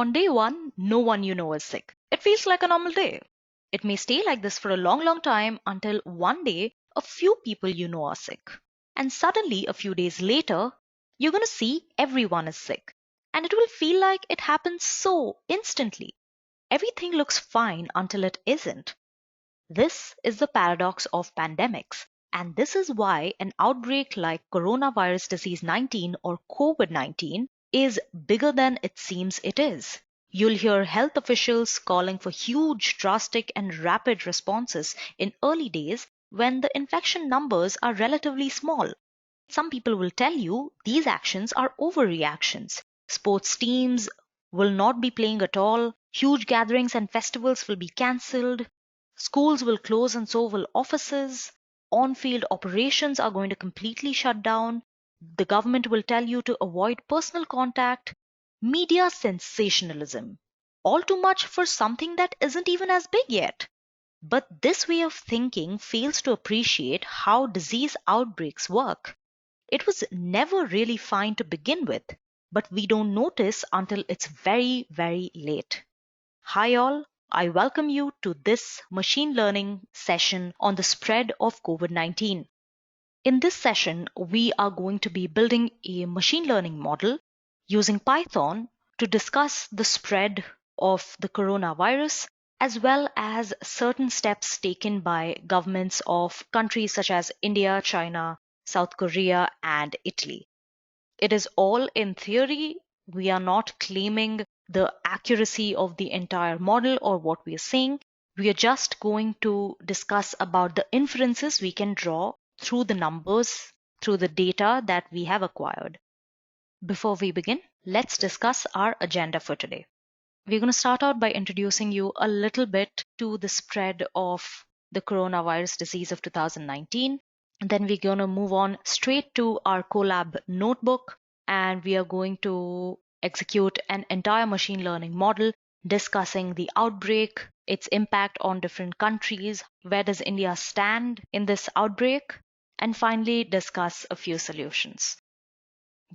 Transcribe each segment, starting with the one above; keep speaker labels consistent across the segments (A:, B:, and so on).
A: On day one, no one you know is sick. It feels like a normal day. It may stay like this for a long, long time until one day a few people you know are sick. And suddenly, a few days later, you're going to see everyone is sick. And it will feel like it happens so instantly. Everything looks fine until it isn't. This is the paradox of pandemics. And this is why an outbreak like coronavirus disease 19 or COVID 19 is bigger than it seems it is. You'll hear health officials calling for huge, drastic, and rapid responses in early days when the infection numbers are relatively small. Some people will tell you these actions are overreactions. Sports teams will not be playing at all, huge gatherings and festivals will be cancelled, schools will close and so will offices, on field operations are going to completely shut down, the government will tell you to avoid personal contact, media sensationalism. All too much for something that isn't even as big yet. But this way of thinking fails to appreciate how disease outbreaks work. It was never really fine to begin with, but we don't notice until it's very, very late. Hi, all. I welcome you to this machine learning session on the spread of COVID 19. In this session, we are going to be building a machine learning model using Python to discuss the spread of the coronavirus as well as certain steps taken by governments of countries such as India, China, South Korea, and Italy. It is all in theory. We are not claiming the accuracy of the entire model or what we are saying. We are just going to discuss about the inferences we can draw through the numbers, through the data that we have acquired. Before we begin, let's discuss our agenda for today. We're going to start out by introducing you a little bit to the spread of the coronavirus disease of 2019. And then we're going to move on straight to our Colab notebook, and we are going to execute an entire machine learning model discussing the outbreak, its impact on different countries, where does India stand in this outbreak, and finally discuss a few solutions.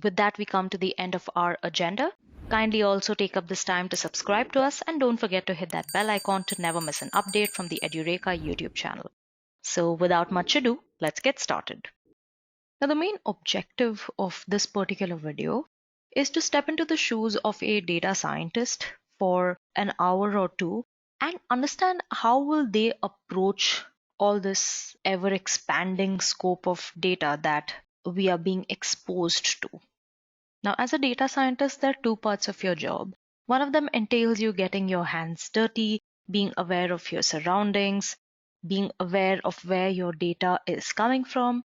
A: With that, we come to the end of our agenda. Kindly also take up this time to subscribe to us and don't forget to hit that bell icon to never miss an update from the Edureka YouTube channel. So without much ado, let's get started. Now, the main objective of this particular video is to step into the shoes of a data scientist for an hour or two and understand how will they approach all this ever expanding scope of data that we are being exposed to. Now, as a data scientist, there are two parts of your job. One of them entails you getting your hands dirty, being aware of your surroundings, being aware of where your data is coming from.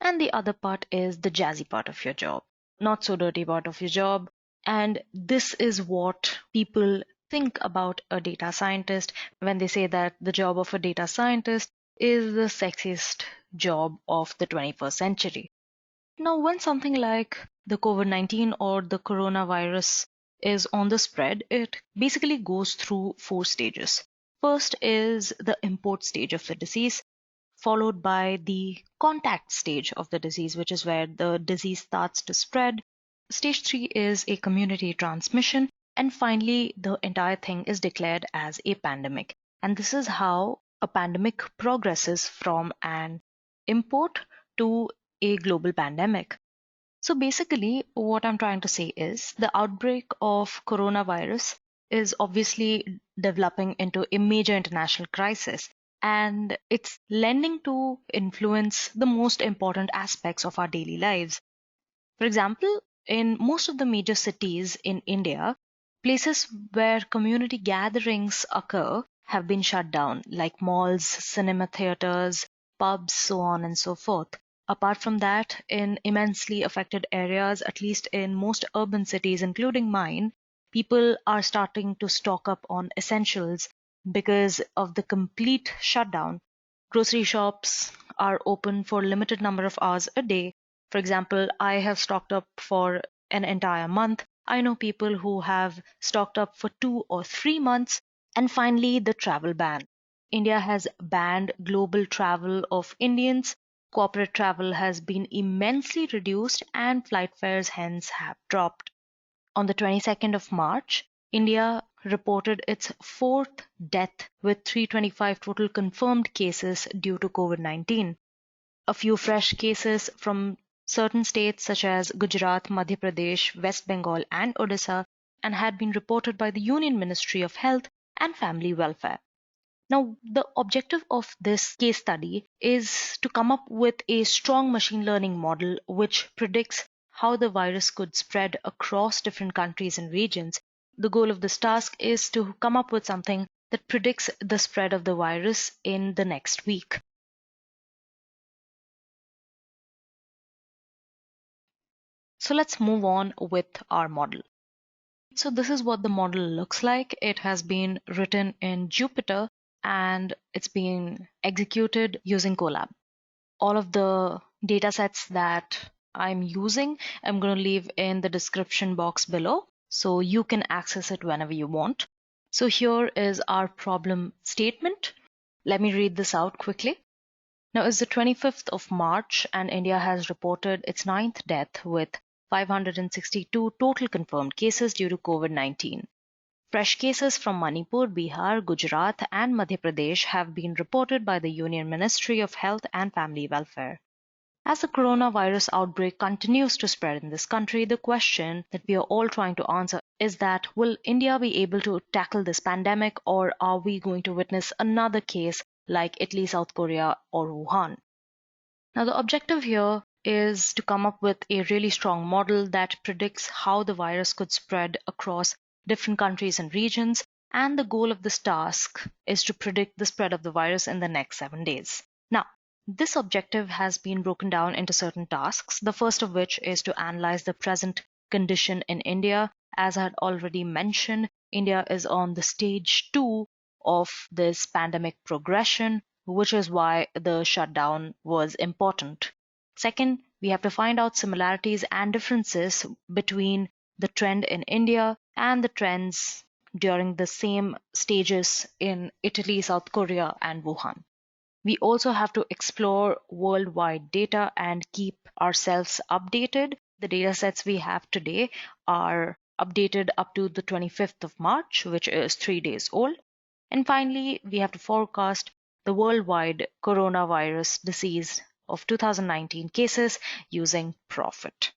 A: And the other part is the jazzy part of your job, not so dirty part of your job. And this is what people think about a data scientist when they say that the job of a data scientist is the sexiest job of the 21st century. Now, when something like the COVID-19 or the coronavirus is on the spread, it basically goes through 4 stages. First is the import stage of the disease, followed by the contact stage of the disease, which is where the disease starts to spread. Stage 3 is a community transmission. And finally, the entire thing is declared as a pandemic. And this is how a pandemic progresses from an import to a global pandemic. So basically, what I'm trying to say is the outbreak of coronavirus is obviously developing into a major international crisis, and it's lending to influence the most important aspects of our daily lives. For example, in most of the major cities in India, places where community gatherings occur have been shut down, like malls, cinema theaters, pubs, so on and so forth. Apart from that, in immensely affected areas, at least in most urban cities, including mine, people are starting to stock up on essentials because of the complete shutdown. Grocery shops are open for a limited number of hours a day. For example, I have stocked up for an entire month. I know people who have stocked up for 2 or 3 months. And finally, the travel ban. India has banned global travel of Indians. Corporate travel has been immensely reduced and flight fares hence have dropped. On the 22nd of March, India reported its fourth death with 325 total confirmed cases due to COVID-19. A few fresh cases from certain states such as Gujarat, Madhya Pradesh, West Bengal, and Odisha and had been reported by the Union Ministry of Health and Family Welfare. Now, the objective of this case study is to come up with a strong machine learning model which predicts how the virus could spread across different countries and regions. The goal of this task is to come up with something that predicts the spread of the virus in the next week. So let's move on with our model. So this is what the model looks like. It has been written in Jupyter and it's been executed using Colab. All of the data sets that I'm using, I'm going to leave in the description box below so you can access it whenever you want. So here is our problem statement. Let me read this out quickly. Now it's the 25th of March and India has reported its ninth death with 562 total confirmed cases due to COVID-19. Fresh cases from Manipur, Bihar, Gujarat, and Madhya Pradesh have been reported by the Union Ministry of Health and Family Welfare. As the coronavirus outbreak continues to spread in this country, the question that we are all trying to answer is that will India be able to tackle this pandemic, or are we going to witness another case like Italy, South Korea, or Wuhan? Now, the objective here is to come up with a really strong model that predicts how the virus could spread across different countries and regions. And the goal of this task is to predict the spread of the virus in the next 7 days. Now, this objective has been broken down into certain tasks, the first of which is to analyze the present condition in India. As I had already mentioned, India is on the stage 2 of this pandemic progression, which is why the shutdown was important. Second, we have to find out similarities and differences between the trend in India and the trends during the same stages in Italy, South Korea, and Wuhan. We also have to explore worldwide data and keep ourselves updated. The data sets we have today are updated up to the 25th of March, which is 3 days old. And finally, we have to forecast the worldwide coronavirus disease of 2019 cases using Profit.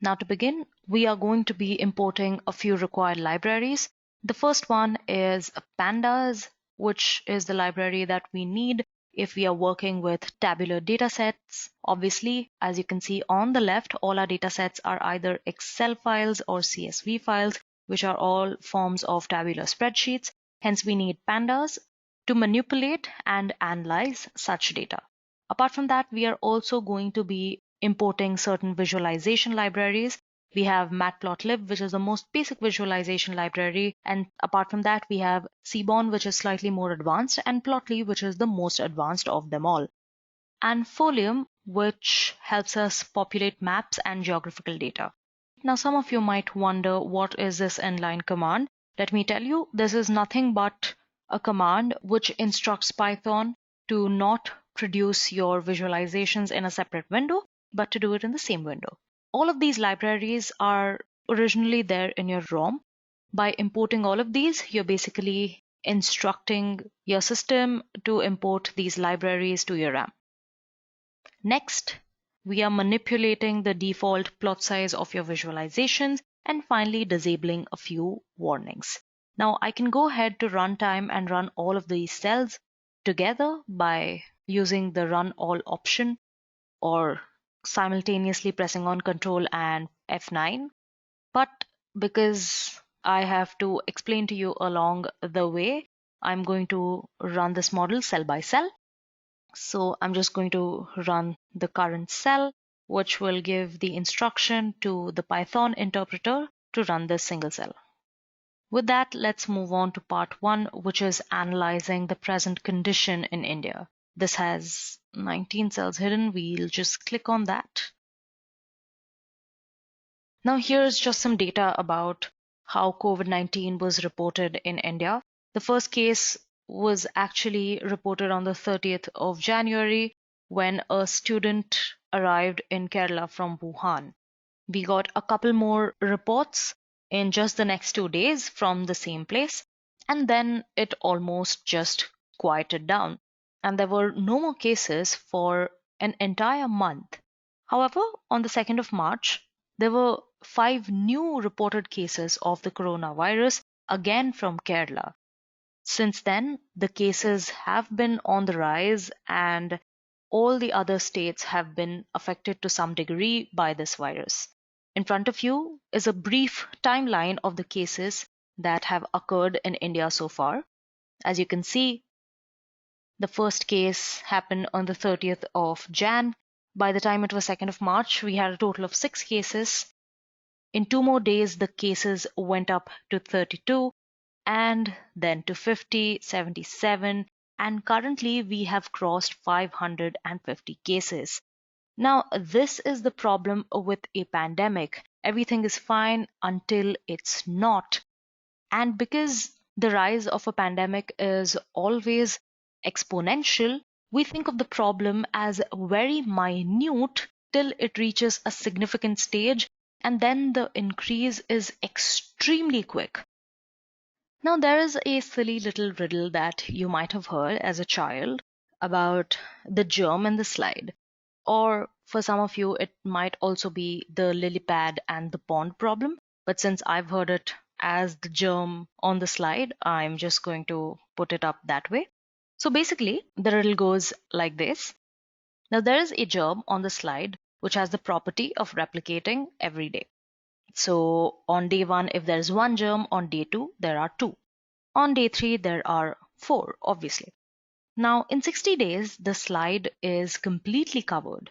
A: Now to begin, we are going to be importing a few required libraries. The first one is Pandas, which is the library that we need if we are working with tabular datasets. Obviously, as you can see on the left, all our datasets are either Excel files or CSV files, which are all forms of tabular spreadsheets. Hence, we need Pandas to manipulate and analyze such data. Apart from that, we are also going to be importing certain visualization libraries. We have Matplotlib, which is the most basic visualization library. And apart from that, we have Seaborn, which is slightly more advanced, and Plotly, which is the most advanced of them all. And Folium, which helps us populate maps and geographical data. Now, some of you might wonder, what is this inline command? Let me tell you, this is nothing but a command which instructs Python to not produce your visualizations in a separate window, but to do it in the same window. All of these libraries are originally there in your ROM. By importing all of these, you're basically instructing your system to import these libraries to your RAM. Next, we are manipulating the default plot size of your visualizations and finally disabling a few warnings. Now I can go ahead to runtime and run all of these cells together by using the run all option or simultaneously pressing on Control and F9. But because I have to explain to you along the way, I'm going to run this model cell by cell. So I'm just going to run the current cell, which will give the instruction to the Python interpreter to run this single cell. With that, let's move on to part 1, which is analyzing the present condition in India. This has 19 cells hidden. We'll just click on that. Now here's just some data about how COVID-19 was reported in India. The first case was actually reported on the 30th of January when a student arrived in Kerala from Wuhan. We got a couple more reports in just the next 2 days from the same place, and then it almost just quieted down, and there were no more cases for an entire month. However, on the 2nd of March, there were 5 new reported cases of the coronavirus, again from Kerala. Since then, the cases have been on the rise, and all the other states have been affected to some degree by this virus. In front of you is a brief timeline of the cases that have occurred in India so far. As you can see, the first case happened on the 30th of Jan. By the time it was 2nd of March, we had a total of 6 cases. In 2 more days, the cases went up to 32, and then to 50, 77, and currently we have crossed 550 cases. Now, this is the problem with a pandemic. Everything is fine until it's not. And because the rise of a pandemic is always exponential, we think of the problem as very minute till it reaches a significant stage, and then the increase is extremely quick. Now, there is a silly little riddle that you might have heard as a child about the germ and the slide. Or for some of you, it might also be the lily pad and the pond problem. But since I've heard it as the germ on the slide, I'm just going to put it up that way. So basically, the riddle goes like this. Now, there is a germ on the slide which has the property of replicating every day. So on day 1, if there's 1 germ, on day 2, there are 2. On day 3, there are 4, obviously. Now, in 60 days, the slide is completely covered.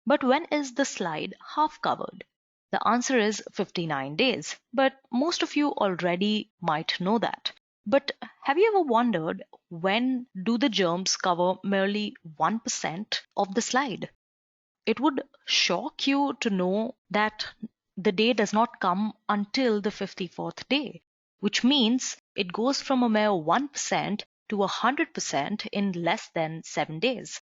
A: But when is the slide half covered? The answer is 59 days, but most of you already might know that. But have you ever wondered, when do the germs cover merely 1% of the slide? It would shock you to know that the day does not come until the 54th day, which means it goes from a mere 1% to 100% in less than 7 days.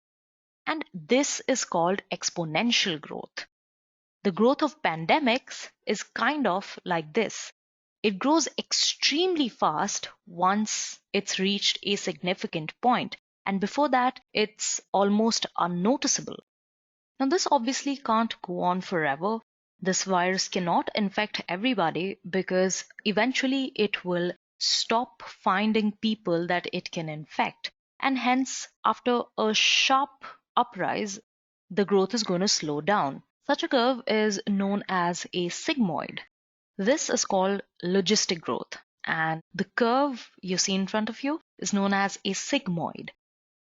A: And this is called exponential growth. The growth of pandemics is kind of like this. It grows extremely fast once it's reached a significant point, and before that, it's almost unnoticeable. Now, this obviously can't go on forever. This virus cannot infect everybody because eventually it will stop finding people that it can infect. And hence, after a sharp uprise, the growth is going to slow down. Such a curve is known as a sigmoid. This is called logistic growth, and the curve you see in front of you is known as a sigmoid.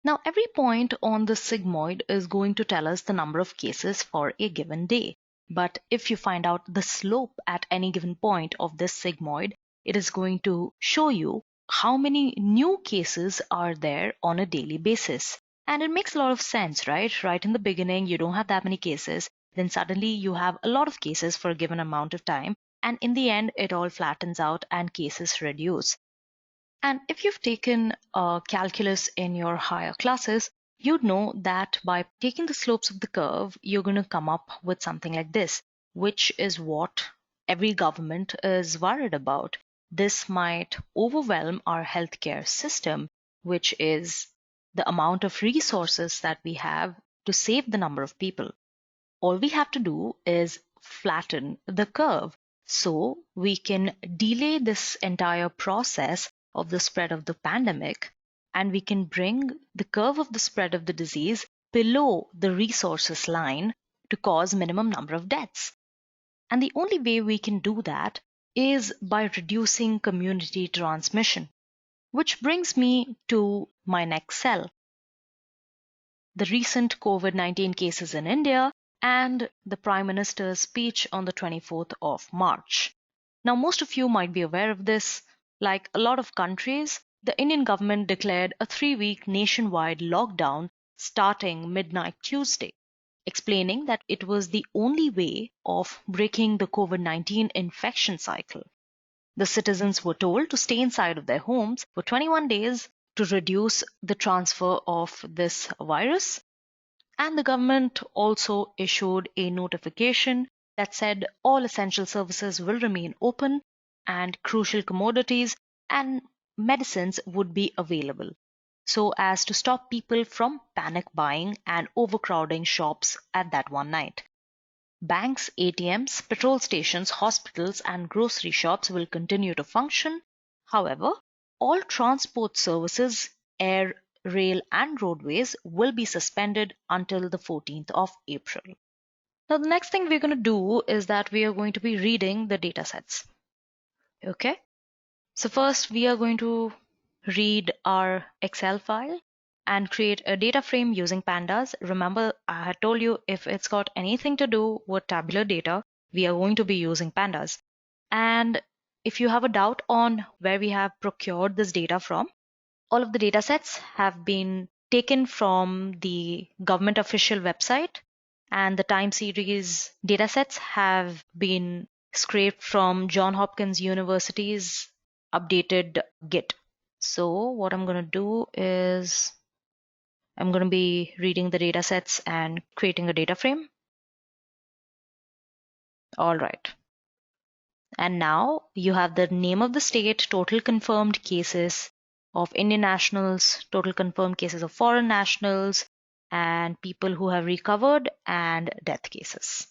A: Now, every point on the sigmoid is going to tell us the number of cases for a given day. But if you find out the slope at any given point of this sigmoid, it is going to show you how many new cases are there on a daily basis. And it makes a lot of sense, right? Right in the beginning, you don't have that many cases. Then suddenly you have a lot of cases for a given amount of time. And in the end, it all flattens out and cases reduce. And if you've taken calculus in your higher classes, you'd know that by taking the slopes of the curve, you're going to come up with something like this, which is what every government is worried about. This might overwhelm our healthcare system, which is the amount of resources that we have to save the number of people. All we have to do is flatten the curve so we can delay this entire process of the spread of the pandemic, and we can bring the curve of the spread of the disease below the resources line to cause minimum number of deaths. And the only way we can do that is by reducing community transmission, which brings me to my next cell. The recent COVID-19 cases in India and the Prime Minister's speech on the 24th of March. Now, most of you might be aware of this. Like a lot of countries, the Indian government declared a 3-week nationwide lockdown starting midnight Tuesday, explaining that it was the only way of breaking the COVID-19 infection cycle. The citizens were told to stay inside of their homes for 21 days to reduce the transfer of this virus. And the government also issued a notification That said, all essential services will remain open and crucial commodities and medicines would be available, so as to stop people from panic buying and overcrowding shops at that one night. Banks, ATMs, petrol stations, hospitals, and grocery shops will continue to function. However, all transport services, air, rail, and roadways will be suspended until the 14th of April. Now, the next thing we're going to do is that we are going to be reading the data sets. Okay. So first we are going to read our Excel file and create a data frame using pandas. Remember, I had told you if it's got anything to do with tabular data, we are going to be using pandas. And if you have a doubt on where we have procured this data from, all of the data sets have been taken from the government official website, and the time series data sets have been scraped from Johns Hopkins University's updated Git. So what I'm going to do is I'm going to be reading the data sets and creating a data frame. All right. And now you have the name of the state, total confirmed cases of Indian nationals, total confirmed cases of foreign nationals, and people who have recovered, and death cases.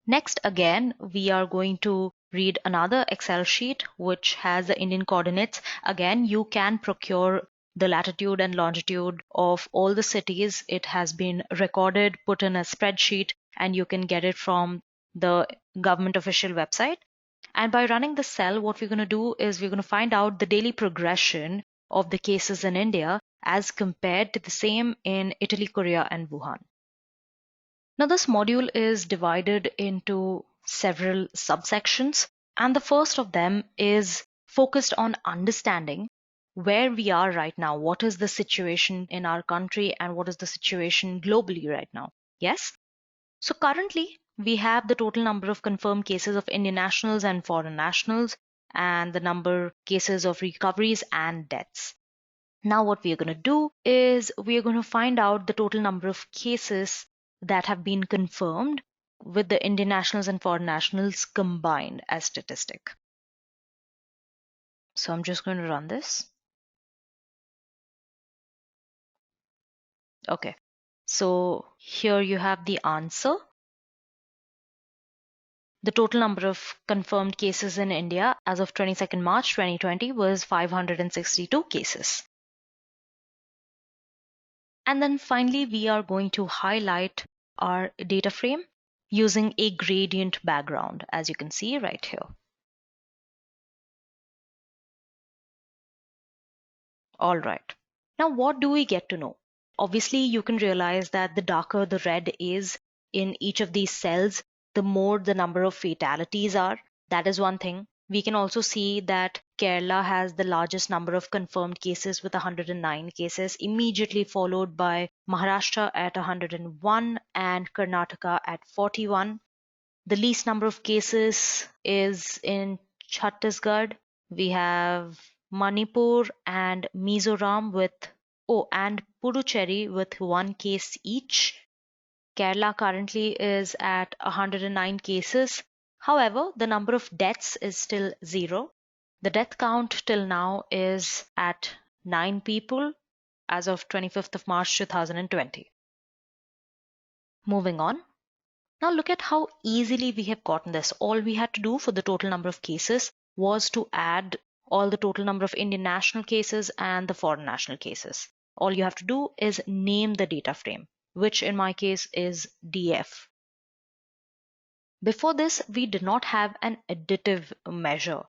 A: Next, again, we are going to read another Excel sheet which has the Indian coordinates. Again, you can procure the latitude and longitude of all the cities. It has been recorded, put in a spreadsheet, and you can get it from the government official website. And by running the cell, what we're going to do is we're going to find out the daily progression of the cases in India as compared to the same in Italy, Korea, and Wuhan. Now, this module is divided into several subsections, and the first of them is focused on understanding where we are right now. What is the situation in our country and what is the situation globally right now? Yes? So currently, we have the total number of confirmed cases of Indian nationals and foreign nationals, and the number cases of recoveries and deaths. Now, what we are going to do is we are going to find out the total number of cases that have been confirmed with the Indian nationals and foreign nationals combined as statistic. So I'm just going to run this. Okay. So here you have the answer. The total number of confirmed cases in India as of 22nd March 2020 was 562 cases. And then finally, we are going to highlight our data frame using a gradient background, as you can see right here. All right. Now, what do we get to know? Obviously, you can realize that the darker the red is in each of these cells, the more the number of fatalities are. That is one thing. We can also see that Kerala has the largest number of confirmed cases with 109 cases, immediately followed by Maharashtra at 101 and Karnataka at 41. The least number of cases is in Chhattisgarh. We have Manipur and Mizoram and Puducherry with one case each. Kerala currently is at 109 cases. However, the number of deaths is still zero. The death count till now is at 9 people as of 25th of March 2020. Moving on. Now look at how easily we have gotten this. All we had to do for the total number of cases was to add all the total number of Indian national cases and the foreign national cases. All you have to do is name the data frame, which in my case is DF. Before this, we did not have an additive measure.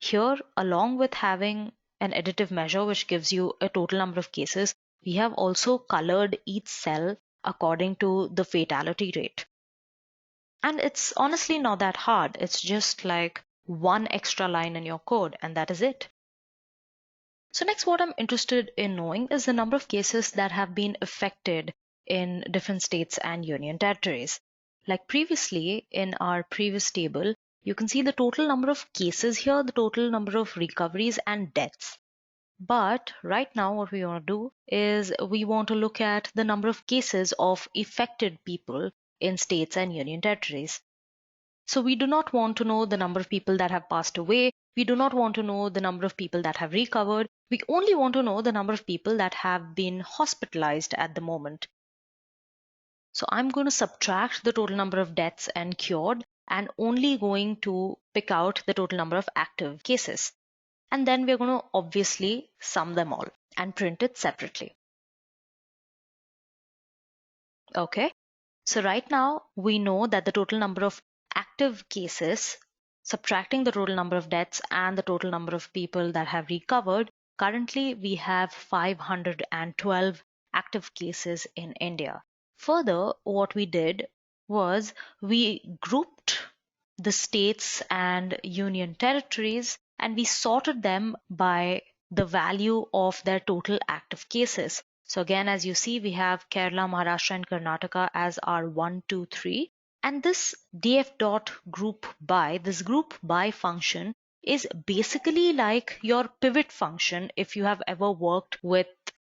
A: Here, along with having an additive measure which gives you a total number of cases, we have also colored each cell according to the fatality rate. And it's honestly not that hard. It's just like one extra line in your code, and that is it. So next, what I'm interested in knowing is the number of cases that have been affected in different states and union territories. Like previously, in our previous table, you can see the total number of cases here, the total number of recoveries and deaths. But right now, what we want to do is we want to look at the number of cases of affected people in states and union territories. So we do not want to know the number of people that have passed away. We do not want to know the number of people that have recovered. We only want to know the number of people that have been hospitalized at the moment. So I'm going to subtract the total number of deaths and cured and only going to pick out the total number of active cases. And then we're going to obviously sum them all and print it separately. Okay. So right now we know that the total number of active cases, subtracting the total number of deaths and the total number of people that have recovered, currently we have 512 active cases in India. Further, what we did was we grouped the states and union territories and we sorted them by the value of their total active cases. So again, as you see, we have Kerala, Maharashtra, and Karnataka as our 1, 2, 3. And this df dot group by, this group by function is basically like your pivot function if you have ever worked with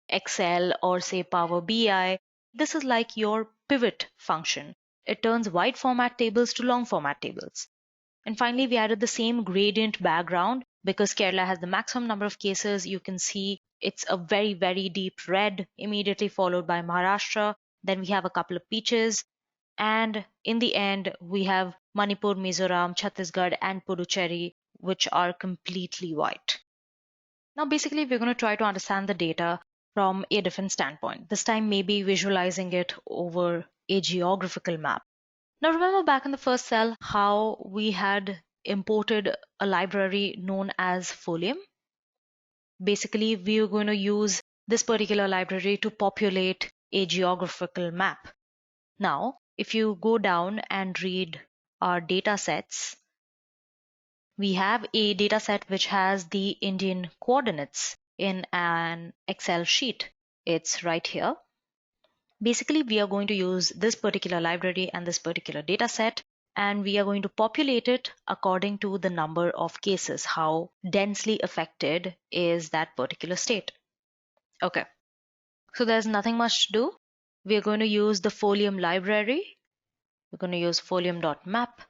A: Excel or say Power BI. This is like your pivot function. It turns wide format tables to long format tables. And finally, we added the same gradient background because Kerala has the maximum number of cases. You can see it's a very, very deep red, immediately followed by Maharashtra. Then we have a couple of peaches. And in the end, we have Manipur, Mizoram, Chhattisgarh, and Puducherry, which are completely white. Now, basically, we're going to try to understand the data from a different standpoint. This time, maybe visualizing it over a geographical map. Now remember back in the first cell how we had imported a library known as Folium. Basically, we are going to use this particular library to populate a geographical map. Now, if you go down and read our data sets, we have a data set which has the Indian coordinates in an Excel sheet. It's right here. Basically, we are going to use this particular library and this particular data set, and we are going to populate it according to the number of cases, how densely affected is that particular state. Okay, so there's nothing much to do. We are going to use the Folium library. We're going to use folium.map,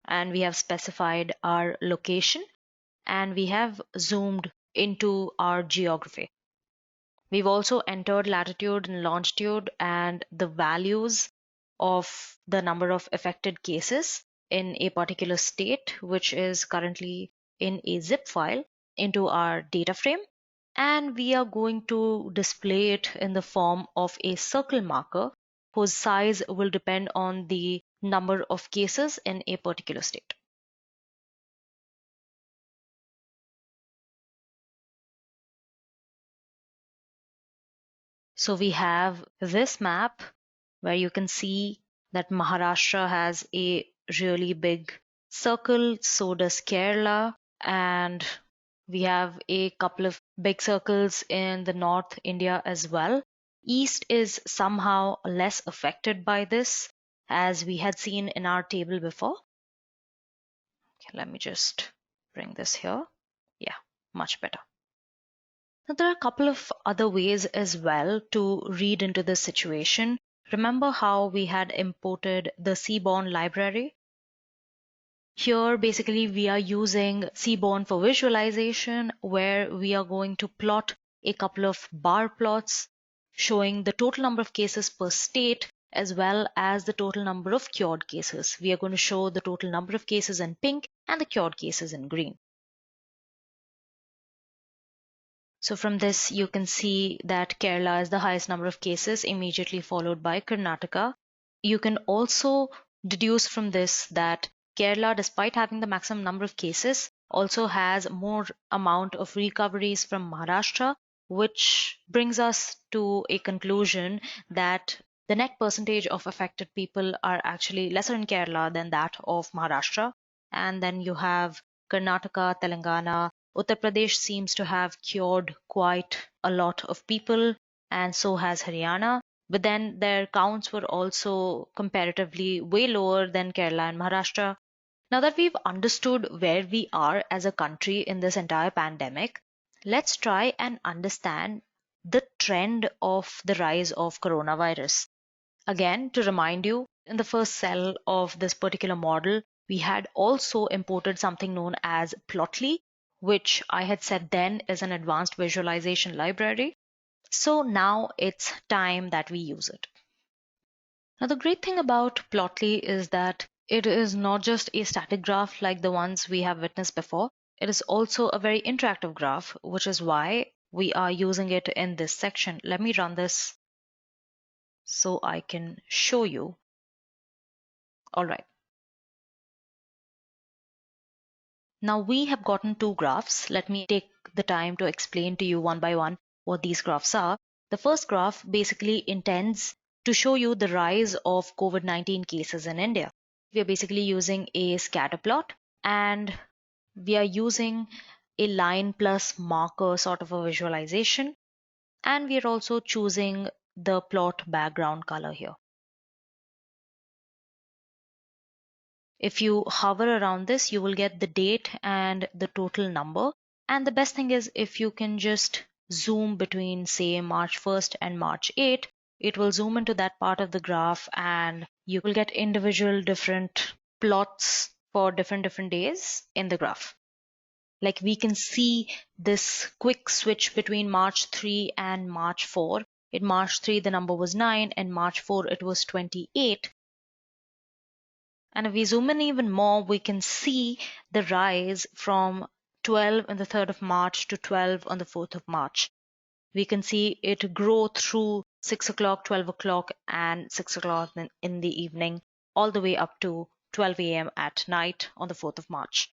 A: and we have specified our location, and we have zoomed into our geography. We've also entered latitude and longitude and the values of the number of affected cases in a particular state, which is currently in a zip file, into our data frame. And we are going to display it in the form of a circle marker whose size will depend on the number of cases in a particular state. So we have this map where you can see that Maharashtra has a really big circle, so does Kerala, and we have a couple of big circles in the North India as well. East is somehow less affected by this, as we had seen in our table before. Okay, let me just bring this here. Yeah, much better. Now, there are a couple of other ways as well to read into this situation. Remember how we had imported the Seaborn library? Here, basically, we are using Seaborn for visualization, where we are going to plot a couple of bar plots showing the total number of cases per state as well as the total number of cured cases. We are going to show the total number of cases in pink and the cured cases in green. So from this, you can see that Kerala is the highest number of cases, immediately followed by Karnataka. You can also deduce from this that Kerala, despite having the maximum number of cases, also has more amount of recoveries from Maharashtra, which brings us to a conclusion that the net percentage of affected people are actually lesser in Kerala than that of Maharashtra. And then you have Karnataka, Telangana, Uttar Pradesh seems to have cured quite a lot of people, and so has Haryana. But then their counts were also comparatively way lower than Kerala and Maharashtra. Now that we've understood where we are as a country in this entire pandemic, let's try and understand the trend of the rise of coronavirus. Again, to remind you, in the first cell of this particular model, we had also imported something known as Plotly, which I had said then is an advanced visualization library. So now it's time that we use it. Now, the great thing about Plotly is that it is not just a static graph like the ones we have witnessed before. It is also a very interactive graph, which is why we are using it in this section. Let me run this so I can show you. All right. Now we have gotten two graphs. Let me take the time to explain to you one by one what these graphs are. The first graph basically intends to show you the rise of COVID-19 cases in India. We are basically using a scatter plot, and we are using a line plus marker sort of a visualization, and we are also choosing the plot background color here. If you hover around this, you will get the date and the total number. And the best thing is if you can just zoom between, say, March 1st and March 8th, it will zoom into that part of the graph and you will get individual different plots for different days in the graph. Like we can see this quick switch between March 3 and March 4. In March 3, the number was 9, and March 4, it was 28. And if we zoom in even more, we can see the rise from 12 on the 3rd of March to 12 on the 4th of March. We can see it grow through 6 o'clock, 12 o'clock, and 6 o'clock in the evening, all the way up to 12 a.m. at night on the 4th of March.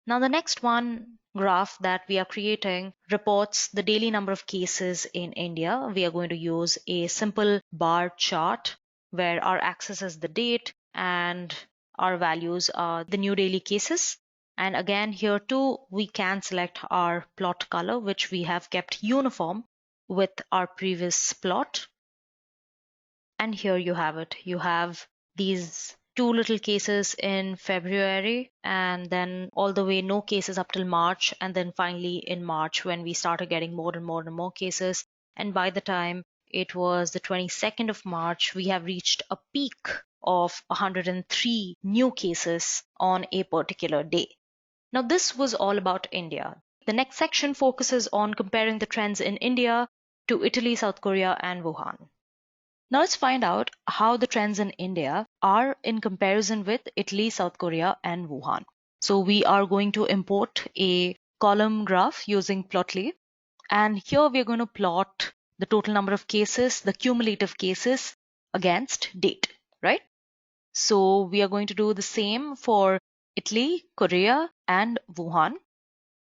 A: Now, the next one graph that we are creating reports the daily number of cases in India. We are going to use a simple bar chart where our axis is the date and our values are the new daily cases. And again, here too, we can select our plot color, which we have kept uniform with our previous plot. And here you have it. You have these two little cases in February, and then all the way no cases up till March, and then finally in March when we started getting more and more and more cases. And by the time it was the 22nd of March, we have reached a peak of 103 new cases on a particular day. Now, this was all about India. The next section focuses on comparing the trends in India to Italy, South Korea, and Wuhan. Now let's find out how the trends in India are in comparison with Italy, South Korea, and Wuhan. So we are going to import a column graph using Plotly. And here we're going to plot the total number of cases, the cumulative cases against date, right? So we are going to do the same for Italy, Korea, and Wuhan.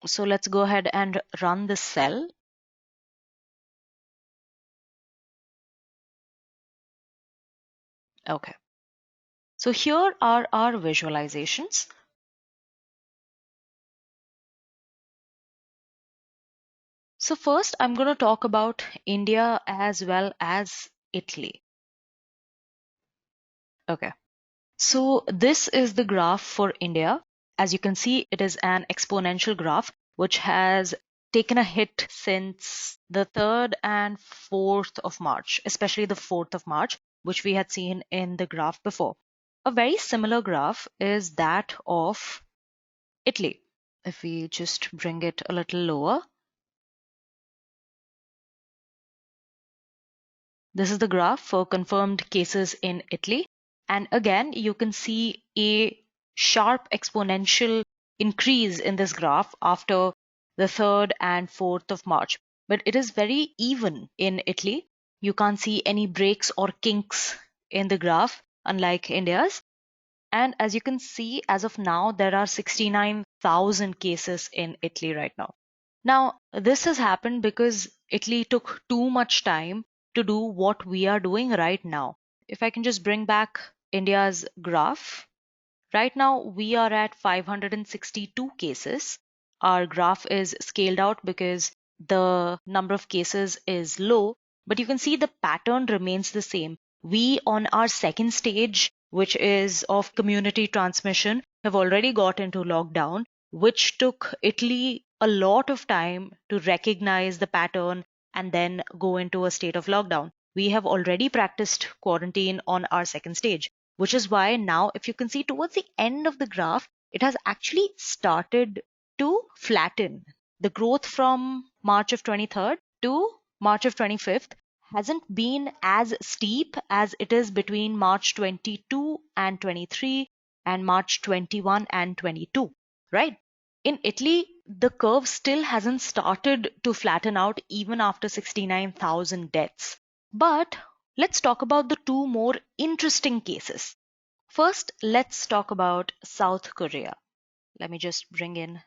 A: So let's go ahead and run this cell. Okay. So here are our visualizations. So first, I'm going to talk about India as well as Italy. Okay. So this is the graph for India. As you can see, it is an exponential graph, which has taken a hit since the 3rd and 4th of March, especially the 4th of March, which we had seen in the graph before. A very similar graph is that of Italy. If we just bring it a little lower, this is the graph for confirmed cases in Italy. And again, you can see a sharp exponential increase in this graph after the 3rd and 4th of March. But it is very even in Italy. You can't see any breaks or kinks in the graph, unlike India's. And as you can see, as of now, there are 69,000 cases in Italy right now. Now, this has happened because Italy took too much time to do what we are doing right now. If I can just bring back India's graph, right now we are at 562 cases. Our graph is scaled out because the number of cases is low, but you can see the pattern remains the same. We on our second stage, which is of community transmission, have already got into lockdown, which took Italy a lot of time to recognize the pattern and then go into a state of lockdown. We have already practiced quarantine on our second stage. which is why now, if you can see towards the end of the graph, it has actually started to flatten. The growth from March of 23rd to March of 25th hasn't been as steep as it is between March 22 and 23 and March 21 and 22, right? In Italy, the curve still hasn't started to flatten out even after 69,000 deaths. But let's talk about the two more interesting cases. First, let's talk about South Korea. Let me just bring in.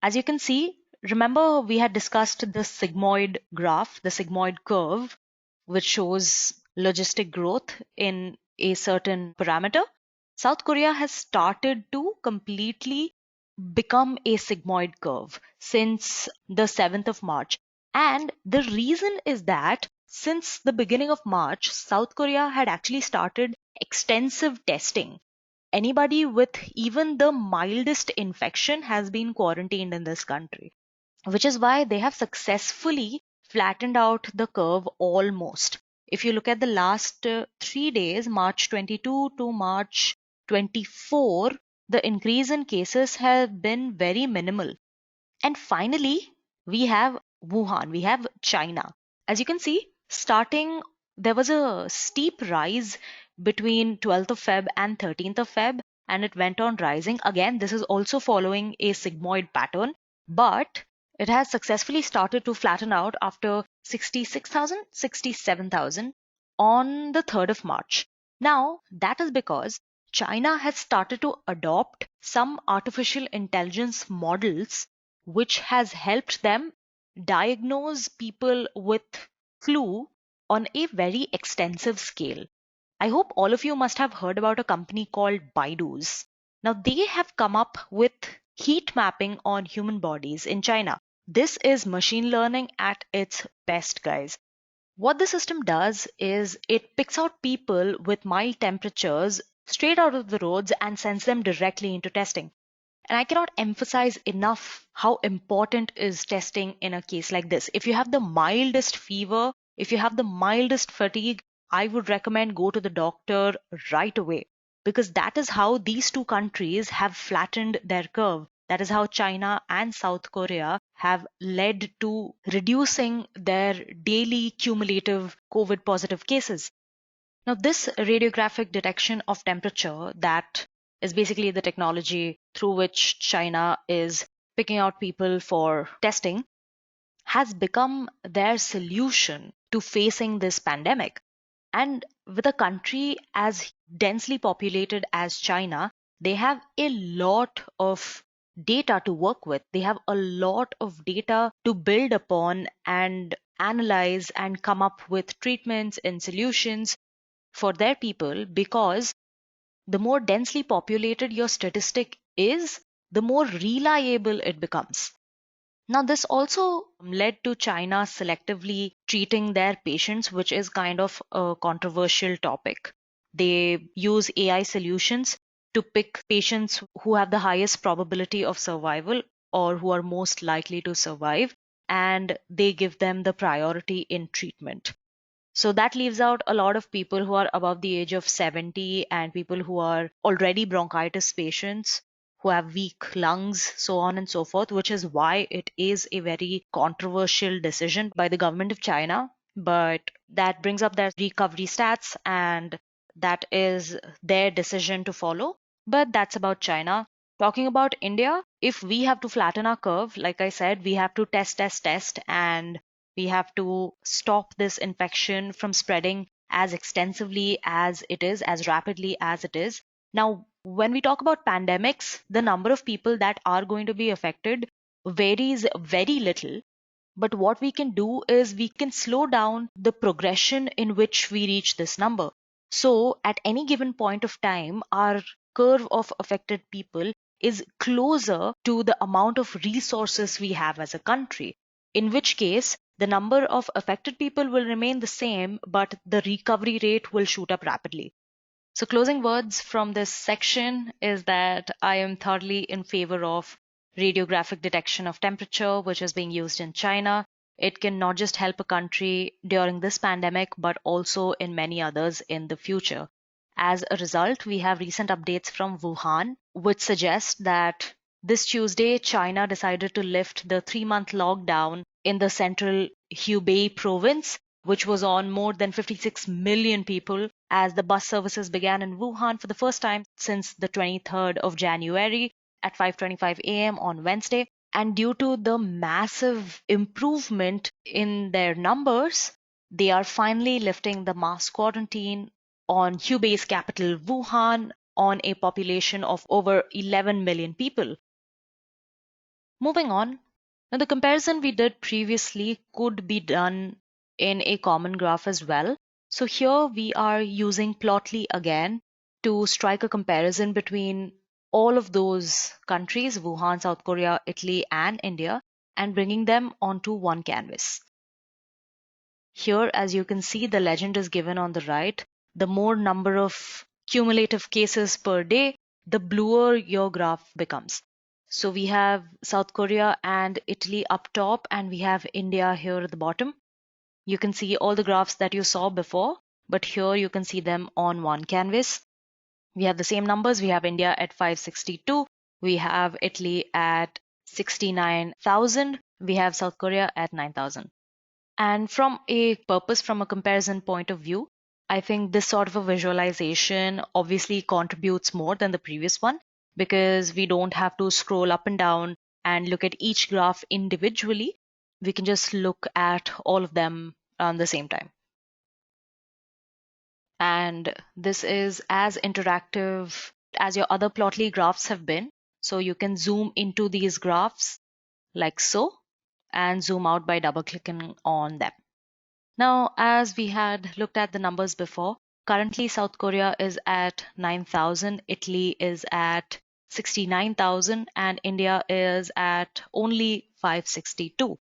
A: As you can see, remember we had discussed the sigmoid graph, the sigmoid curve, which shows logistic growth in a certain parameter. South Korea has started to completely become a sigmoid curve since the 7th of March. And the reason is that since the beginning of March, South Korea had actually started extensive testing. Anybody with even the mildest infection has been quarantined in this country, which is why they have successfully flattened out the curve almost. If you look at the last 3 days, March 22 to March 24, the increase in cases have been very minimal. And finally, we have Wuhan, we have China. As you can see, starting there was a steep rise between 12th of Feb and 13th of Feb, and it went on rising. Again, this is also following a sigmoid pattern, but it has successfully started to flatten out after 66,000, 67,000 on the 3rd of March. Now, that is because China has started to adopt some artificial intelligence models which has helped them diagnose people with flu on a very extensive scale. I hope all of you must have heard about a company called Baidu's. Now, they have come up with heat mapping on human bodies in China. This is machine learning at its best, guys. What the system does is it picks out people with mild temperatures straight out of the roads and sends them directly into testing. And I cannot emphasize enough how important is testing in a case like this. If you have the mildest fever, if you have the mildest fatigue, I would recommend go to the doctor right away, because that is how these two countries have flattened their curve. That is how China and South Korea have led to reducing their daily cumulative COVID positive cases. Now, this radiographic detection of temperature, that is basically the technology through which China is picking out people for testing, has become their solution to facing this pandemic. And with a country as densely populated as China, they have a lot of data to work with. They have a lot of data to build upon and analyze and come up with treatments and solutions for their people, because the more densely populated your statistic is, the more reliable it becomes. Now, this also led to China selectively treating their patients, which is kind of a controversial topic. They use AI solutions to pick patients who have the highest probability of survival or who are most likely to survive, and they give them the priority in treatment. So that leaves out a lot of people who are above the age of 70 and people who are already bronchitis patients, who have weak lungs, so on and so forth, which is why it is a very controversial decision by the government of China. But that brings up their recovery stats, and that is their decision to follow. But that's about China. Talking about India, if we have to flatten our curve, like I said, we have to test, and we have to stop this infection from spreading as extensively as it is, as rapidly as it is. Now, when we talk about pandemics, the number of people that are going to be affected varies very little. But what we can do is we can slow down the progression in which we reach this number. So, at any given point of time, our curve of affected people is closer to the amount of resources we have as a country, in which case the number of affected people will remain the same, but the recovery rate will shoot up rapidly. So, closing words from this section is that I am thoroughly in favor of radiographic detection of temperature, which is being used in China. It can not just help a country during this pandemic, but also in many others in the future. As a result, we have recent updates from Wuhan, which suggest that this Tuesday, China decided to lift the 3-month lockdown in the central Hubei province, which was on more than 56 million people, as the bus services began in Wuhan for the first time since the 23rd of January at 5:25 a.m. on Wednesday. And due to the massive improvement in their numbers, they are finally lifting the mass quarantine on Hubei's capital, Wuhan, on a population of over 11 million people. Moving on, now the comparison we did previously could be done in a common graph as well. So here we are using Plotly again to strike a comparison between all of those countries, Wuhan, South Korea, Italy, and India, and bringing them onto one canvas. Here, as you can see, the legend is given on the right. The more number of cumulative cases per day, the bluer your graph becomes. So we have South Korea and Italy up top, and we have India here at the bottom. You can see all the graphs that you saw before, but here you can see them on one canvas. We have the same numbers. We have India at 562. We have Italy at 69,000. We have South Korea at 9,000. And from a comparison point of view, I think this sort of a visualization obviously contributes more than the previous one, because we don't have to scroll up and down and look at each graph individually. We can just look at all of them at the same time. And this is as interactive as your other Plotly graphs have been. So you can zoom into these graphs like so, and zoom out by double clicking on them. Now, as we had looked at the numbers before, currently South Korea is at 9,000, Italy is at 69,000, and India is at only 562.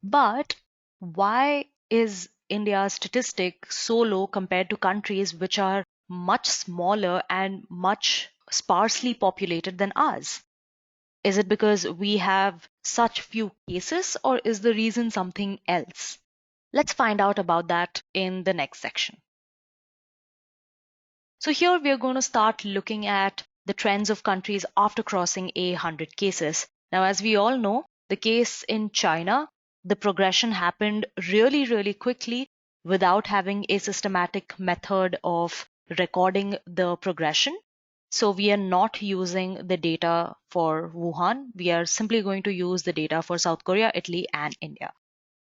A: But why is India's statistic so low compared to countries which are much smaller and much sparsely populated than ours? Is it because we have such few cases, or is the reason something else? Let's find out about that in the next section. So here we are going to start looking at the trends of countries after crossing 100 cases. Now, as we all know, the case in China, the progression happened really, really quickly without having a systematic method of recording the progression. So we are not using the data for Wuhan. We are simply going to use the data for South Korea, Italy, and India.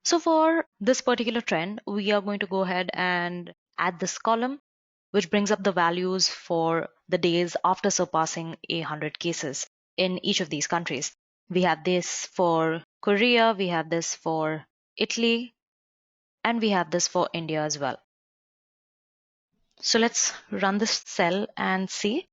A: So for this particular trend, we are going to go ahead and add this column, which brings up the values for the days after surpassing 100 cases in each of these countries. We have this for Korea, we have this for Italy, and we have this for India as well. So let's run this cell and see.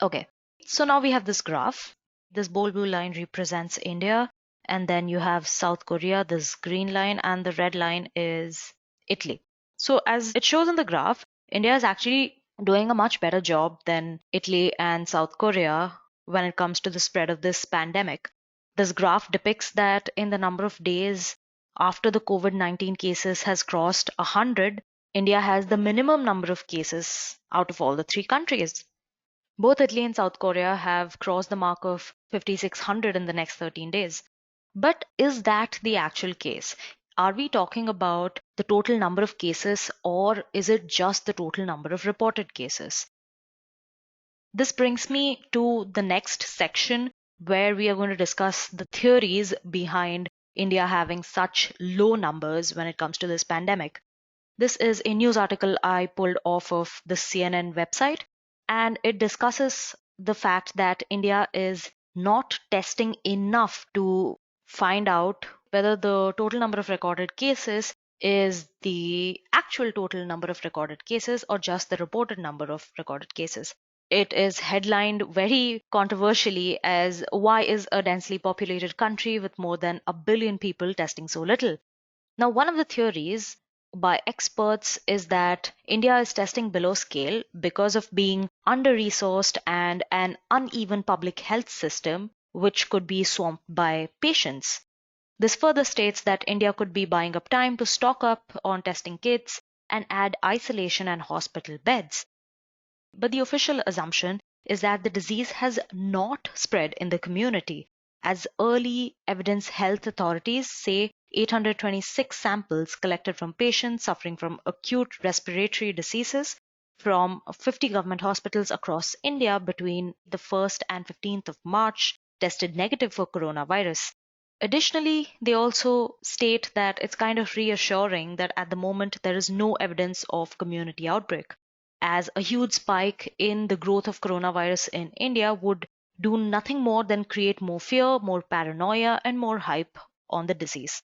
A: Okay, so now we have this graph. This bold blue line represents India, and then you have South Korea, this green line, and the red line is Italy. So as it shows in the graph, India is actually doing a much better job than Italy and South Korea when it comes to the spread of this pandemic. This graph depicts that in the number of days after the COVID-19 cases has crossed 100, India has the minimum number of cases out of all the three countries. Both Italy and South Korea have crossed the mark of 5,600 in the next 13 days. But is that the actual case? Are we talking about the total number of cases, or is it just the total number of reported cases? This brings me to the next section, where we are going to discuss the theories behind India having such low numbers when it comes to this pandemic. This is a news article I pulled off of the CNN website, and it discusses the fact that India is not testing enough to find out whether the total number of recorded cases is the actual total number of recorded cases or just the reported number of recorded cases. It is headlined very controversially as "Why is a densely populated country with more than a billion people testing so little?" Now, one of the theories by experts is that India is testing below scale because of being under-resourced and an uneven public health system, which could be swamped by patients. This further states that India could be buying up time to stock up on testing kits and add isolation and hospital beds. But the official assumption is that the disease has not spread in the community, as early evidence health authorities say 826 samples collected from patients suffering from acute respiratory diseases from 50 government hospitals across India between the 1st and 15th of March tested negative for coronavirus. Additionally, they also state that it's kind of reassuring that at the moment there is no evidence of community outbreak, as a huge spike in the growth of coronavirus in India would do nothing more than create more fear, more paranoia, and more hype on the disease.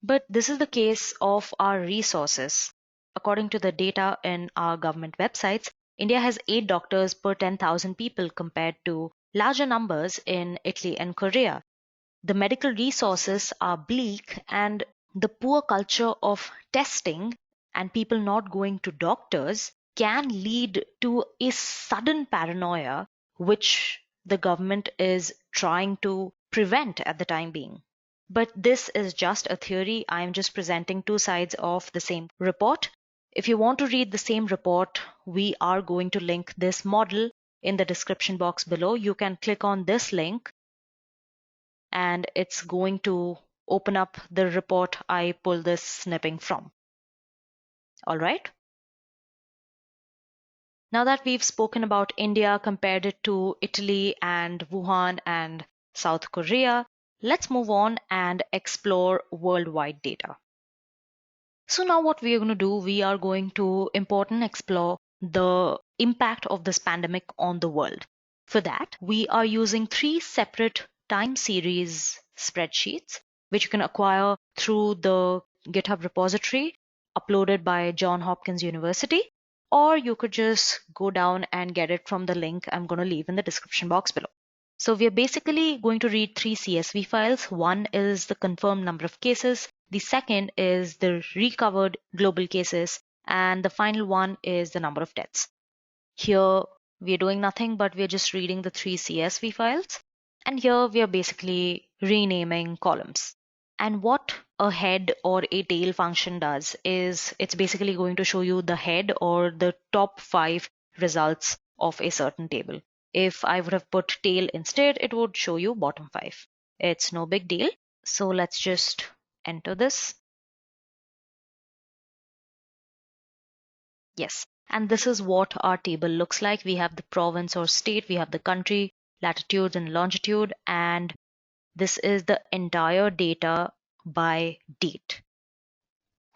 A: But this is the case of our resources. According to the data in our government websites, India has 8 doctors per 10,000 people compared to larger numbers in Italy and Korea. The medical resources are bleak, and the poor culture of testing and people not going to doctors can lead to a sudden paranoia, which the government is trying to prevent at the time being. But this is just a theory. I'm just presenting two sides of the same report. If you want to read the same report, we are going to link this model in the description box below. You can click on this link and it's going to open up the report I pulled this snipping from. All right. Now that we've spoken about India, compared it to Italy and Wuhan and South Korea, let's move on and explore worldwide data. So now what we are going to do, we are going to import and explore the impact of this pandemic on the world. For that, we are using 3 separate time series spreadsheets, which you can acquire through the GitHub repository uploaded by Johns Hopkins University, or you could just go down and get it from the link I'm going to leave in the description box below. So we are basically going to read 3 CSV files. One is the confirmed number of cases. The second is the recovered global cases. And the final one is the number of deaths. Here we are doing nothing, but we are just reading the 3 CSV files. And here we are basically renaming columns. And what a head or a tail function does is it's basically going to show you the head or the top 5 results of a certain table. If I would have put tail instead, it would show you bottom 5. It's no big deal. So let's just enter this. Yes, and this is what our table looks like. We have the province or state, we have the country, latitude and longitude, and this is the entire data by date.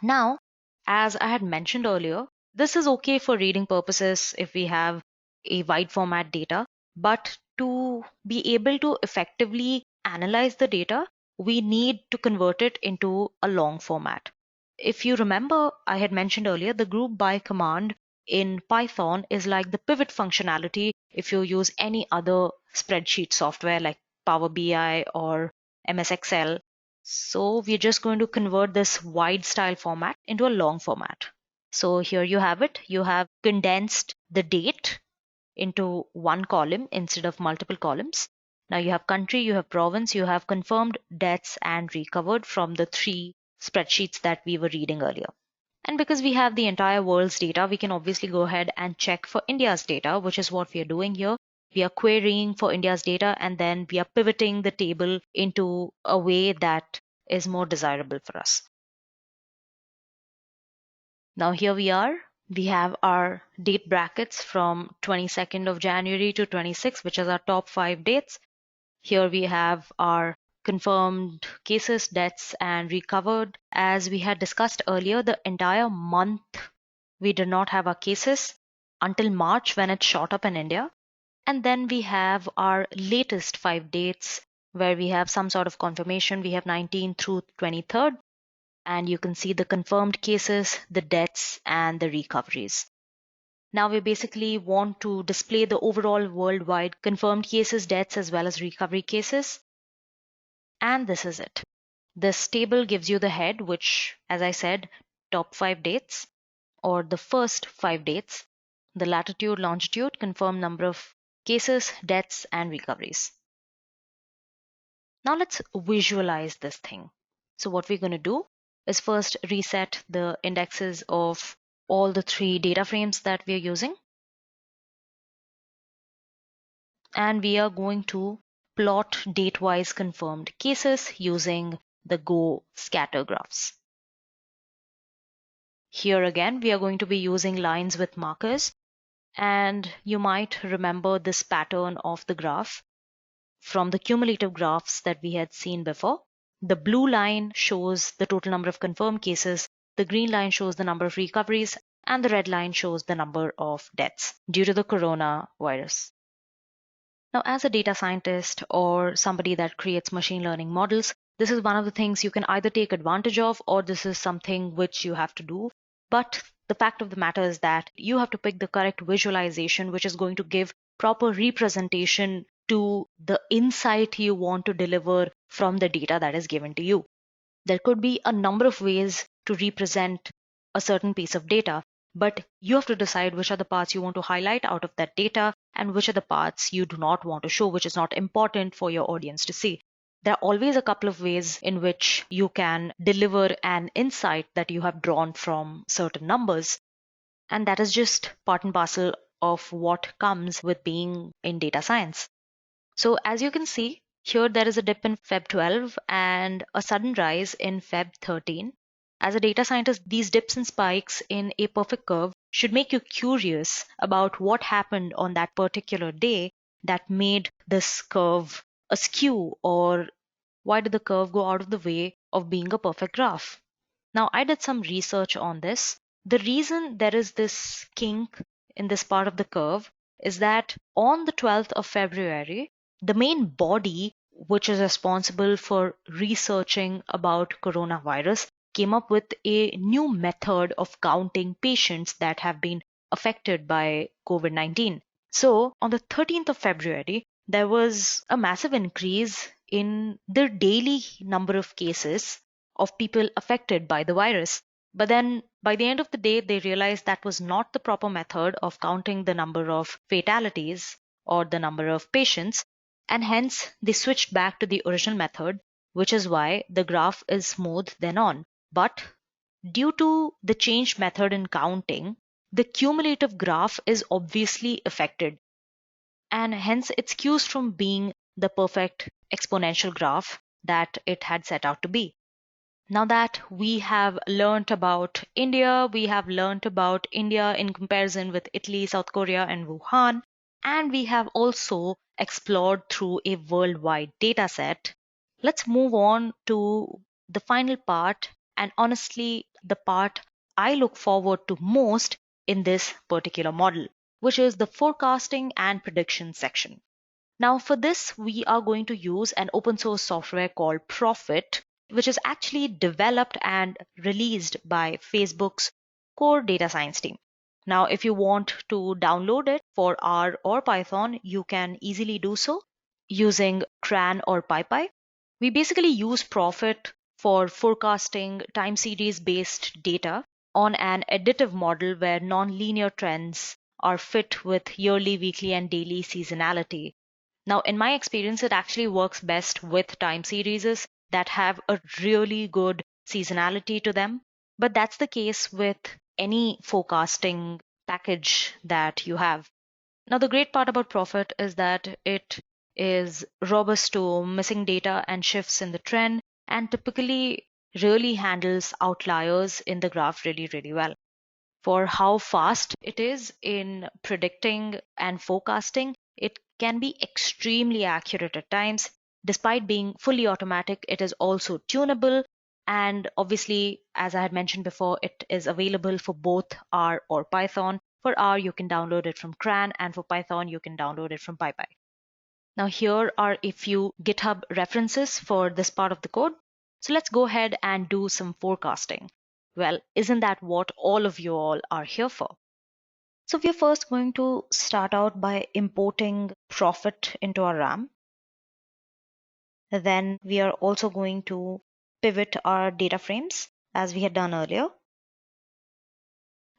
A: Now, as I had mentioned earlier, this is okay for reading purposes if we have a wide format data, but to be able to effectively analyze the data, we need to convert it into a long format. If you remember, I had mentioned earlier, the group by command in Python is like the pivot functionality if you use any other spreadsheet software like Power BI or MS Excel. So we're just going to convert this wide style format into a long format. So here you have it. You have condensed the date into one column instead of multiple columns. Now you have country, you have province, you have confirmed deaths and recovered from the 3 spreadsheets that we were reading earlier. And because we have the entire world's data, we can obviously go ahead and check for India's data, which is what we are doing here. We are querying for India's data and then we are pivoting the table into a way that is more desirable for us. Now here we are. We have our date brackets from 22nd of January to 26th, which is our top 5 dates. Here we have our confirmed cases, deaths, and recovered. As we had discussed earlier, the entire month we did not have our cases until March when it shot up in India. And then we have our latest 5 dates where we have some sort of confirmation. We have 19th through 23rd. And you can see the confirmed cases, the deaths, and the recoveries. Now we basically want to display the overall worldwide confirmed cases, deaths, as well as recovery cases. And this is it. This table gives you the head, which, as I said, top 5 dates or the first 5 dates, the latitude, longitude, confirmed number of cases, deaths, and recoveries. Now let's visualize this thing. So what we're going to do is first reset the indexes of all the three data frames that we are using. And we are going to plot date-wise confirmed cases using the Go scatter graphs. Here again, we are going to be using lines with markers, and you might remember this pattern of the graph from the cumulative graphs that we had seen before. The blue line shows the total number of confirmed cases, the green line shows the number of recoveries, and the red line shows the number of deaths due to the coronavirus. Now, as a data scientist or somebody that creates machine learning models, this is one of the things you can either take advantage of, or this is something which you have to do. But the fact of the matter is that you have to pick the correct visualization, which is going to give proper representation to the insight you want to deliver from the data that is given to you. There could be a number of ways to represent a certain piece of data, but you have to decide which are the parts you want to highlight out of that data and which are the parts you do not want to show, which is not important for your audience to see. There are always a couple of ways in which you can deliver an insight that you have drawn from certain numbers. And that is just part and parcel of what comes with being in data science. So as you can see, here there is a dip in Feb 12 and a sudden rise in Feb 13. As a data scientist, these dips and spikes in a perfect curve should make you curious about what happened on that particular day that made this curve askew, or why did the curve go out of the way of being a perfect graph? Now, I did some research on this. The reason there is this kink in this part of the curve is that on the 12th of February, the main body which is responsible for researching about coronavirus came up with a new method of counting patients that have been affected by COVID-19. So on the 13th of February, there was a massive increase in the daily number of cases of people affected by the virus. But then by the end of the day, they realized that was not the proper method of counting the number of fatalities or the number of patients, and hence they switched back to the original method, which is why the graph is smooth then on. But due to the changed method in counting, the cumulative graph is obviously affected, and hence it skews from being the perfect exponential graph that it had set out to be. Now that we have learnt about India, we have learnt about India in comparison with Italy, South Korea, and Wuhan, and we have also explored through a worldwide data set. Let's move on to the final part, and honestly, the part I look forward to most in this particular model, which is the forecasting and prediction section. Now, for this, we are going to use an open source software called Profit, which is actually developed and released by Facebook's core data science team. Now, if you want to download it for R or Python, you can easily do so using cran or PyPy. We basically use Profit for forecasting time series based data on an additive model where nonlinear trends are fit with yearly, weekly, and daily seasonality. Now, in my experience, it actually works best with time series that have a really good seasonality to them. But that's the case with any forecasting package that you have. Now, the great part about Profit is that it is robust to missing data and shifts in the trend, and typically really handles outliers in the graph really, really well. For how fast it is in predicting and forecasting, it can be extremely accurate at times. Despite being fully automatic, it is also tunable. And obviously, as I had mentioned before, it is available for both R or Python. For R, you can download it from CRAN, and for Python, you can download it from PyPy. Now, here are a few GitHub references for this part of the code. So let's go ahead and do some forecasting. Well, isn't that what all of you all are here for? So we're first going to start out by importing Profit into our RAM. Then we are also going to pivot our data frames as we had done earlier.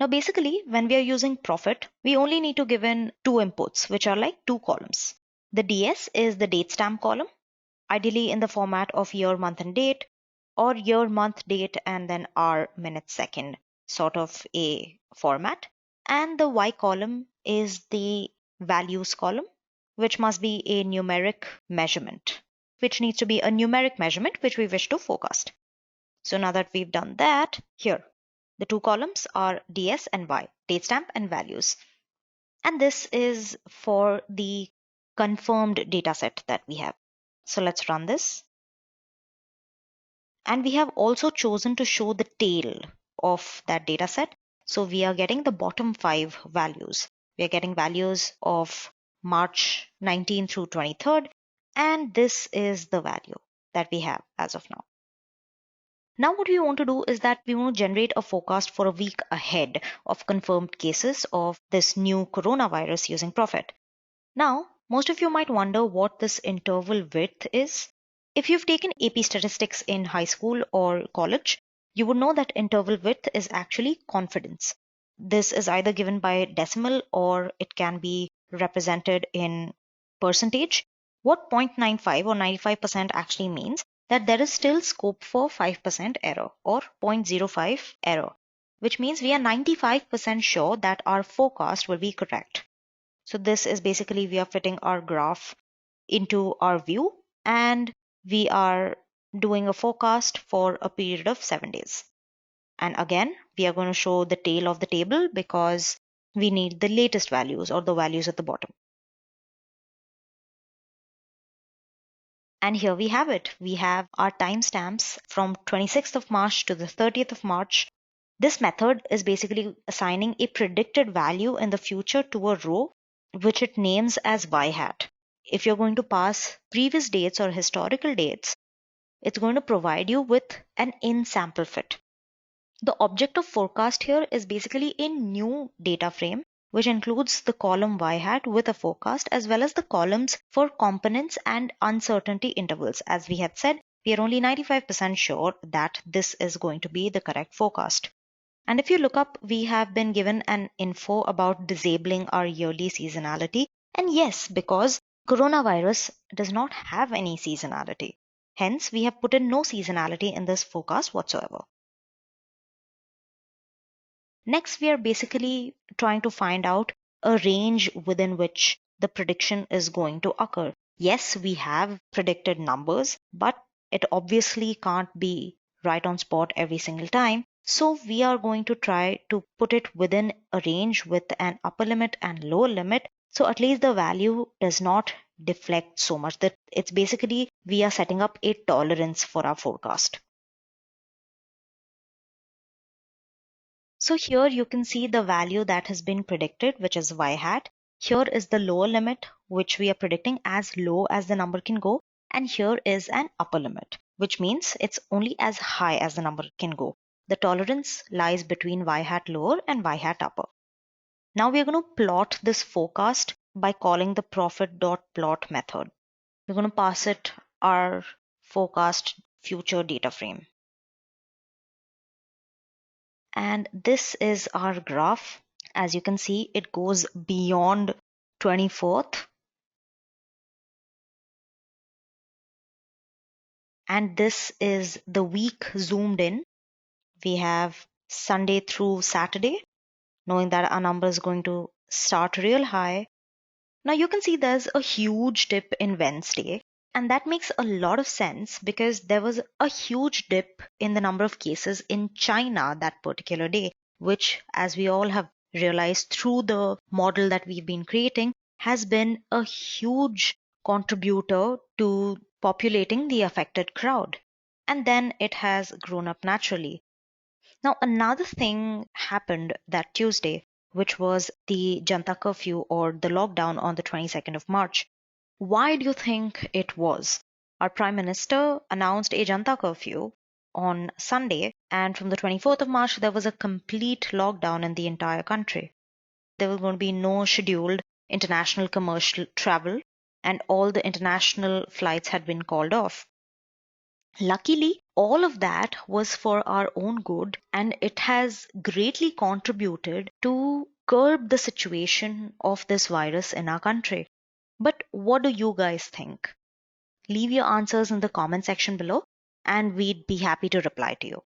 A: Now basically, when we are using Profit, we only need to give in two inputs, which are like two columns. The DS is the date stamp column, ideally in the format of year, month, and date, or year, month, date, and then hour, minute, second. sort of a format, and the Y column is the values column, which must be a numeric measurement, which needs to be a numeric measurement which we wish to forecast. So now that we've done that, here, the two columns are DS and Y, date stamp and values. And this is for the confirmed data set that we have. So let's run this. And we have also chosen to show the tail of that data set. So we are getting the bottom 5 values. We are getting values of March 19 through 23rd. And this is the value that we have as of now. Now what we want to do is that we want to generate a forecast for a week ahead of confirmed cases of this new coronavirus using Prophet. Now, most of you might wonder what this interval width is. If you've taken AP statistics in high school or college, you would know that interval width is actually confidence. This is either given by decimal or it can be represented in percentage. What 0.95 or 95% actually means that there is still scope for 5% error or 0.05 error, which means we are 95% sure that our forecast will be correct. So this is basically we are fitting our graph into our view and we are doing a forecast for a period of 7 days. And again, we are going to show the tail of the table because we need the latest values or the values at the bottom. And here we have it. We have our timestamps from 26th of March to the 30th of March. This method is basically assigning a predicted value in the future to a row which it names as Y hat. If you're going to pass previous dates or historical dates, it's going to provide you with an in-sample fit. The object of forecast here is basically a new data frame, which includes the column Y hat with a forecast as well as the columns for components and uncertainty intervals. As we had said, we are only 95% sure that this is going to be the correct forecast. And if you look up, we have been given an info about disabling our yearly seasonality. And yes, because coronavirus does not have any seasonality. Hence, we have put in no seasonality in this forecast whatsoever. Next, we are basically trying to find out a range within which the prediction is going to occur. Yes, we have predicted numbers, but it obviously can't be right on spot every single time. So we are going to try to put it within a range with an upper limit and lower limit. So at least the value does not deflect so much that it's basically we are setting up a tolerance for our forecast. So here you can see the value that has been predicted, which is Y hat. Here is the lower limit, which we are predicting as low as the number can go. And here is an upper limit, which means it's only as high as the number can go. The tolerance lies between Y hat lower and Y hat upper. Now we are going to plot this forecast by calling the profit.plot method. We're going to pass it our forecast future data frame. And this is our graph. As you can see, it goes beyond 24th. And this is the week zoomed in. We have Sunday through Saturday, knowing that our number is going to start real high. Now you can see there's a huge dip in Wednesday. And that makes a lot of sense because there was a huge dip in the number of cases in China that particular day, which, as we all have realized through the model that we've been creating, has been a huge contributor to populating the affected crowd. And then it has grown up naturally. Now, another thing happened that Tuesday, which was the Janta curfew or the lockdown on the 22nd of March. Why do you think it was? Our Prime Minister announced a Janta curfew on Sunday, and from the 24th of March, there was a complete lockdown in the entire country. There was going to be no scheduled international commercial travel, and all the international flights had been called off. Luckily, all of that was for our own good, and it has greatly contributed to curb the situation of this virus in our country. But what do you guys think? Leave your answers in the comment section below and we'd be happy to reply to you.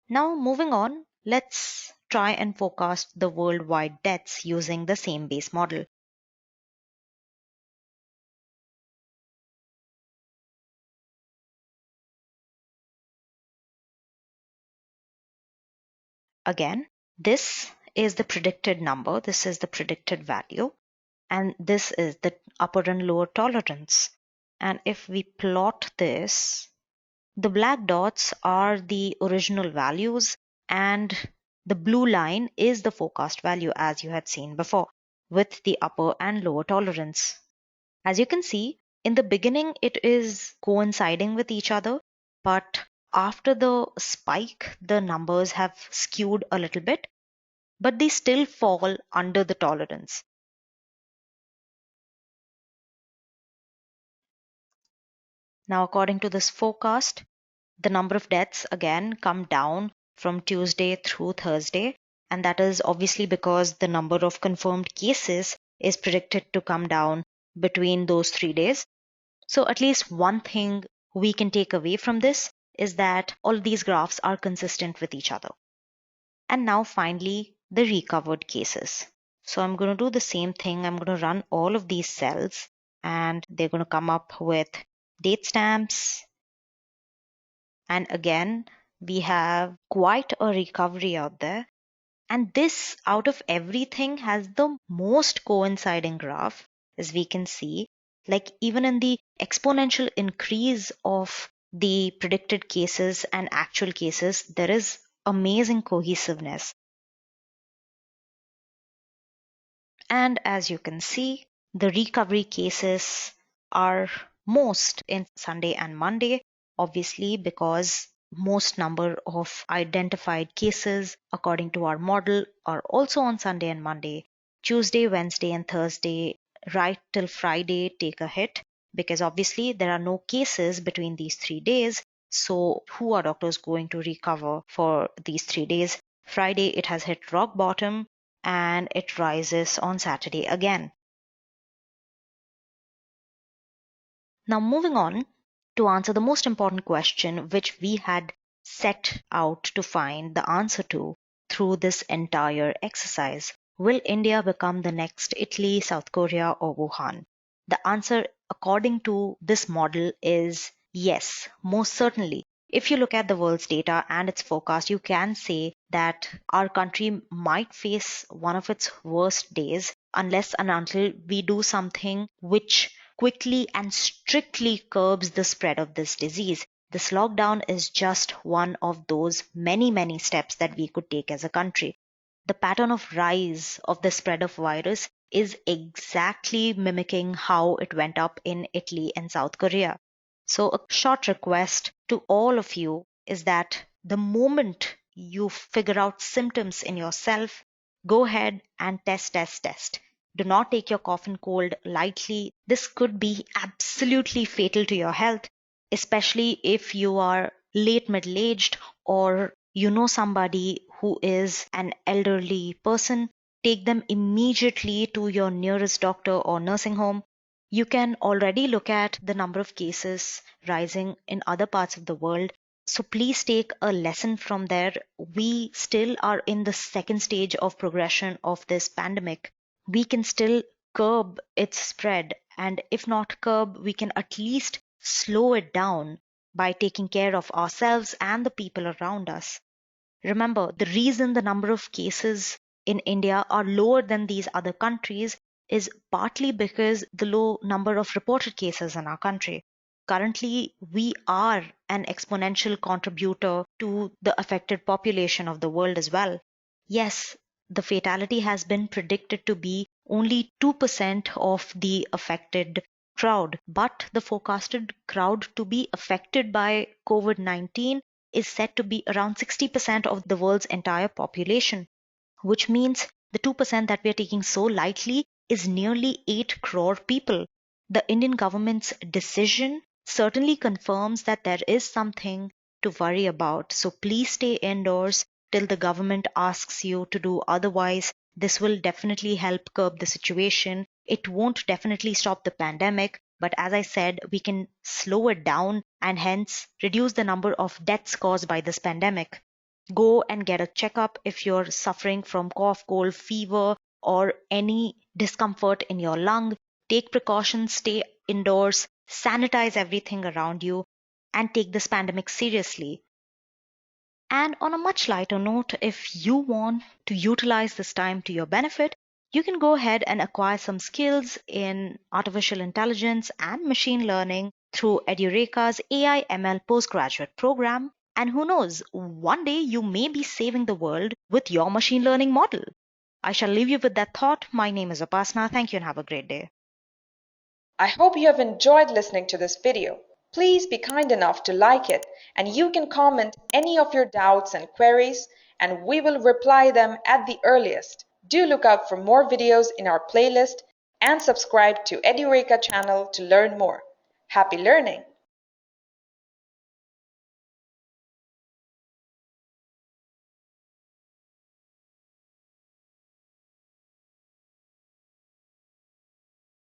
A: Now, moving on, let's try and forecast the worldwide deaths using the same base model. Again, this is the predicted number, this is the predicted value, and this is the upper and lower tolerance. And if we plot this, the black dots are the original values and the blue line is the forecast value as you had seen before with the upper and lower tolerance. As you can see, in the beginning it is coinciding with each other, but after the spike, the numbers have skewed a little bit, but they still fall under the tolerance. Now, according to this forecast, the number of deaths again come down from Tuesday through Thursday, and that is obviously because the number of confirmed cases is predicted to come down between those 3 days. So, at least one thing we can take away from this is that all of these graphs are consistent with each other. And now, finally, the recovered cases. So, I'm going to do the same thing. I'm going to run all of these cells, and they're going to come up with date stamps. And again, we have quite a recovery out there. And this, out of everything, has the most coinciding graph, as we can see. Like, even in the exponential increase of the predicted cases and actual cases, there is amazing cohesiveness. And as you can see, the recovery cases are most in Sunday and Monday, obviously, because most number of identified cases according to our model are also on Sunday and Monday. Tuesday, Wednesday, and Thursday, right till Friday, take a hit because obviously there are no cases between these 3 days. So, who are doctors going to recover for these 3 days? Friday, it has hit rock bottom and it rises on Saturday again. Now, moving on to answer the most important question, which we had set out to find the answer to through this entire exercise. Will India become the next Italy, South Korea, or Wuhan? The answer, according to this model, is yes, most certainly. If you look at the world's data and its forecast, you can say that our country might face one of its worst days unless and until we do something which quickly and strictly curbs the spread of this disease. This lockdown is just one of those many, many steps that we could take as a country. The pattern of rise of the spread of virus is exactly mimicking how it went up in Italy and South Korea. So, a short request to all of you is that the moment you figure out symptoms in yourself, go ahead and test. Do not take your cough and cold lightly. This could be absolutely fatal to your health, especially if you are late middle aged or you know somebody who is an elderly person. Take them immediately to your nearest doctor or nursing home. You can already look at the number of cases rising in other parts of the world. So please take a lesson from there. We still are in the second stage of progression of this pandemic. We can still curb its spread. And if not curb, we can at least slow it down by taking care of ourselves and the people around us. Remember, the reason the number of cases in India are lower than these other countries is partly because the low number of reported cases in our country. Currently, we are an exponential contributor to the affected population of the world as well. Yes, the fatality has been predicted to be only 2% of the affected crowd, but the forecasted crowd to be affected by COVID-19 is said to be around 60% of the world's entire population, which means the 2% that we are taking so lightly is nearly 8 crore people. The Indian government's decision certainly confirms that there is something to worry about. So please stay indoors till the government asks you to do otherwise. This will definitely help curb the situation. It won't definitely stop the pandemic, but as I said, we can slow it down and hence reduce the number of deaths caused by this pandemic. Go and get a checkup if you're suffering from cough, cold, fever, or any discomfort in your lung. Take precautions, stay indoors, sanitize everything around you, and take this pandemic seriously. And on a much lighter note, if you want to utilize this time to your benefit, you can go ahead and acquire some skills in artificial intelligence and machine learning through Edureka's AI ML postgraduate program. And who knows, one day you may be saving the world with your machine learning model. I shall leave you with that thought. My name is Upasna. Thank you and have a great day.
B: I hope you have enjoyed listening to this video. Please be kind enough to like it, and you can comment any of your doubts and queries, and we will reply them at the earliest. Do look out for more videos in our playlist and subscribe to Edureka channel to learn more. Happy learning!